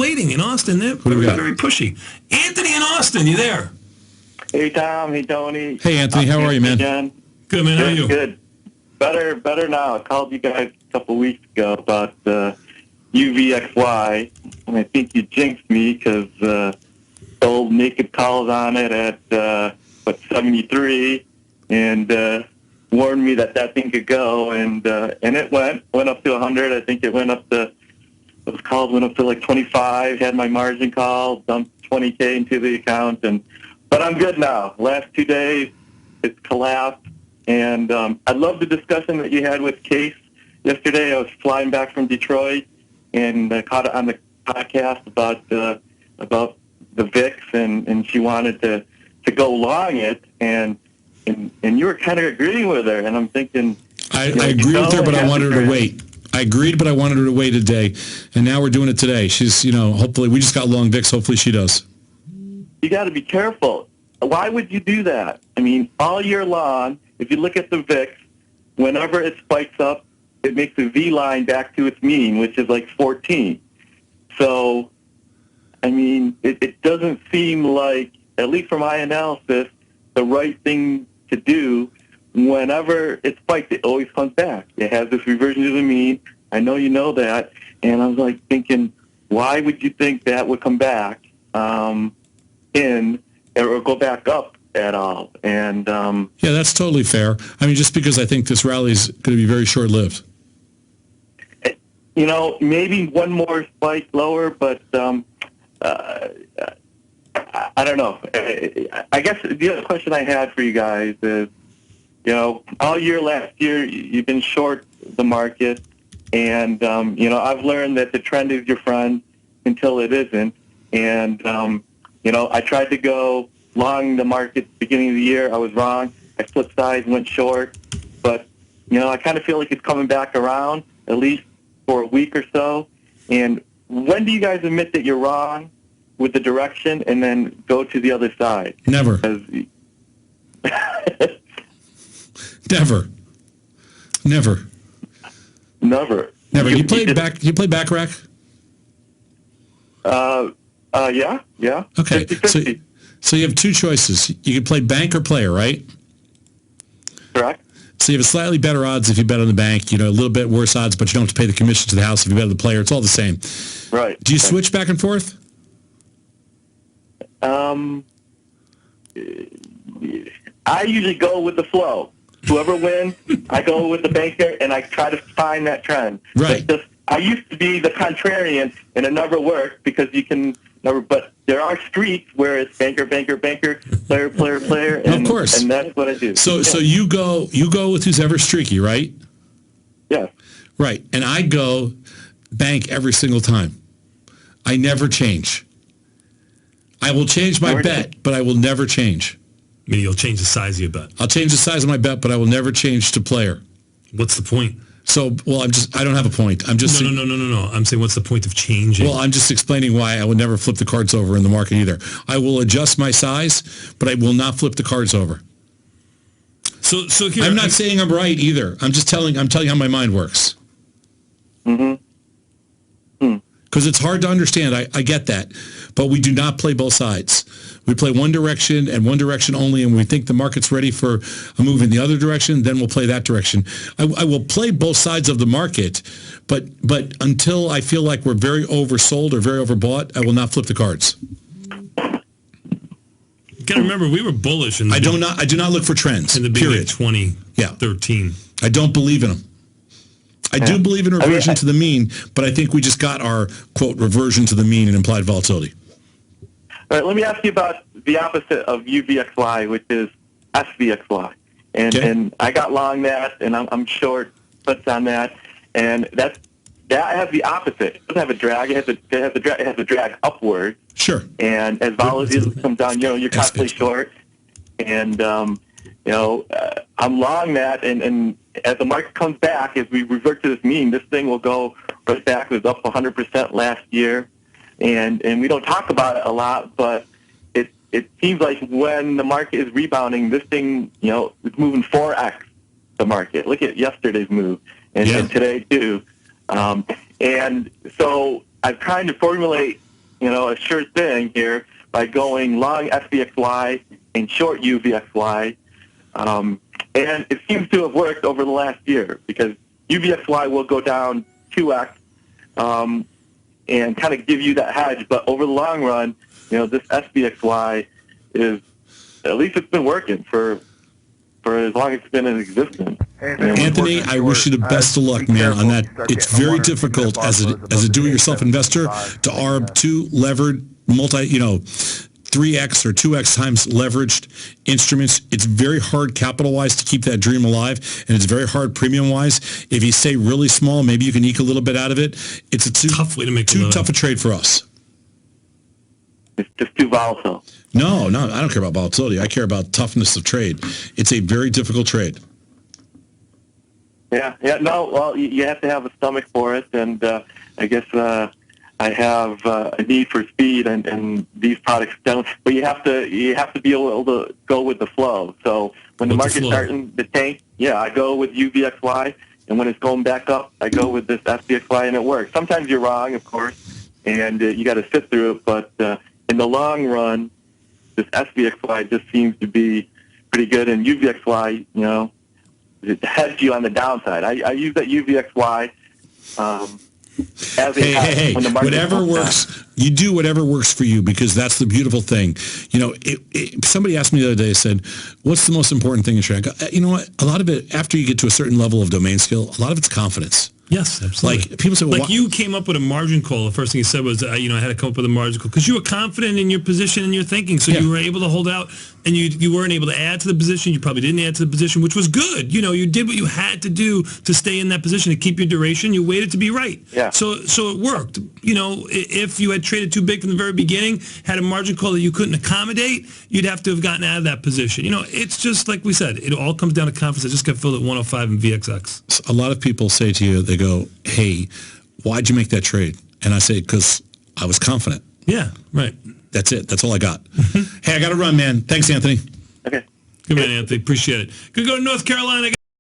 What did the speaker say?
waiting in Austin. They're very pushy. Anthony in Austin, you there? Hey, Tom. Hey, Tony. Hey, Anthony. How are you, man? Again. Good, man. How are you? Good. Better now. I called you guys a couple weeks ago about UVXY, and I think you jinxed me because sold naked calls on it at 73, and warned me that thing could go, and it went up to 100. I think it went up to, those calls went up to like 25. Had my margin call, dumped 20K into the account, but I'm good now. Last 2 days, it's collapsed, and I love the discussion that you had with Case yesterday. I was flying back from Detroit, and I caught it on the podcast about the VIX, and she wanted to go long it, and you were kind of agreeing with her, and I'm thinking... I agreed with her, but I wanted her to wait. I agreed, but I wanted her to wait a day, and now we're doing it today. She's, hopefully, we just got long VIX. Hopefully she does. You got to be careful. Why would you do that? I mean, all year long, if you look at the VIX, whenever it spikes up, it makes a V line back to its mean, which is like 14. So, I mean, it doesn't seem like, at least from my analysis, the right thing to do. Whenever it spikes, it always comes back. It has this reversion to the mean. I know you know that. And I was like thinking, why would you think that would come back or go back up at all? And yeah, that's totally fair. I mean, just because I think this rally is going to be very short-lived. Maybe one more spike lower, but I don't know. I guess the other question I had for you guys is, all year last year, you've been short the market, and, I've learned that the trend is your friend until it isn't. And, I tried to go long the market beginning of the year. I was wrong. I flipped sides, went short. But, I kind of feel like it's coming back around, at least for a week or so. And when do you guys admit that you're wrong with the direction and then go to the other side? Never. Never. You play baccarat? Yeah. Okay. 50-50. So you have two choices. You can play bank or player, right? Correct. So you have slightly better odds if you bet on the bank, a little bit worse odds, but you don't have to pay the commission to the house if you bet on the player. It's all the same. Right. Do you switch back and forth? I usually go with the flow. Whoever wins, I go with the banker, and I try to find that trend. Right. I used to be the contrarian, and it never worked because you can never. But there are streaks where it's banker, banker, banker, player, player, player, and, of course, and that's what I do. So you go with who's ever streaky, right? Yeah. Right, and I go bank every single time. I never change. I will change my bet, but I will never change. I mean, you'll change the size of your bet. I'll change the size of my bet, but I will never change to player. What's the point? So, I don't have a point. I'm just... No. I'm saying, what's the point of changing? Well, I'm just explaining why I would never flip the cards over in the market either. I will adjust my size, but I will not flip the cards over. So here... I'm not saying I'm right either. I'm telling you how my mind works. Because it's hard to understand. I get that. But we do not play both sides. We play one direction and one direction only, and when we think the market's ready for a move in the other direction, then we'll play that direction. I will play both sides of the market, but until I feel like we're very oversold or very overbought, I will not flip the cards. You got to remember, we were bullish. I do not look for trends. In the beginning of 2013. I don't believe in them. I do believe in reversion to the mean, but I think we just got our, quote, reversion to the mean and implied volatility. All right, let me ask you about the opposite of UVXY, which is SVXY. And I got long that, and I'm short puts on that. And that has the opposite. It doesn't have a drag. It has a drag upward. Sure. And as volatility comes down, you're constantly short. And, I'm long that, and as the market comes back, as we revert to this mean, this thing will go right back. It was up 100% last year. And we don't talk about it a lot, but it seems like when the market is rebounding, this thing, is moving 4x the market. Look at yesterday's move and today too. And so I'm trying to formulate a sure thing here by going long SPXY and short UVXY. And it seems to have worked over the last year because UVXY will go down 2x and kind of give you that hedge. But over the long run, this SPXY is, at least it's been working for as long as it's been in existence. Anthony, I wish you the best of luck, man, on that. It's very difficult as a do-it-yourself investor to arb two levered 3x or 2x times leveraged instruments. It's very hard capital-wise to keep that dream alive, and it's very hard premium-wise. If you stay really small, maybe you can eke a little bit out of it. It's tough way to make too tough a trade for us. It's just too volatile. No, I don't care about volatility. I care about toughness of trade. It's a very difficult trade. Yeah. No, well, you have to have a stomach for it, and I guess I have a need for speed, and these products don't. But you have to be able to go with the flow. So when the market's starting to tank, I go with UVXY, and when it's going back up, I go with this SPXY, and it works. Sometimes you're wrong, of course, and you got to sit through it. But in the long run, this SPXY just seems to be pretty good, and UVXY, it heads you on the downside. I use that UVXY. Hey, whatever works, you do whatever works for you, because that's the beautiful thing. Somebody asked me the other day, said, what's the most important thing in trading? You know what? A lot of it, after you get to a certain level of domain skill, a lot of it's confidence. Yes, absolutely. Like people say, well, you came up with a margin call. The first thing you said was, I had to come up with a margin call because you were confident in your position and your thinking, so you were able to hold out, and you weren't able to add to the position. You probably didn't add to the position, which was good. You did what you had to do to stay in that position to keep your duration. You waited to be right. Yeah. So it worked. If you had traded too big from the very beginning, had a margin call that you couldn't accommodate, you'd have to have gotten out of that position. It's just like we said. It all comes down to confidence. I just got filled at 105 in VXX. A lot of people say to you, they go, hey, why'd you make that trade? And I say, because I was confident. Yeah, right. That's it. That's all I got. Hey, I got to run, man. Thanks, Anthony. Okay. Good man, Anthony. Appreciate it. Good to go to North Carolina.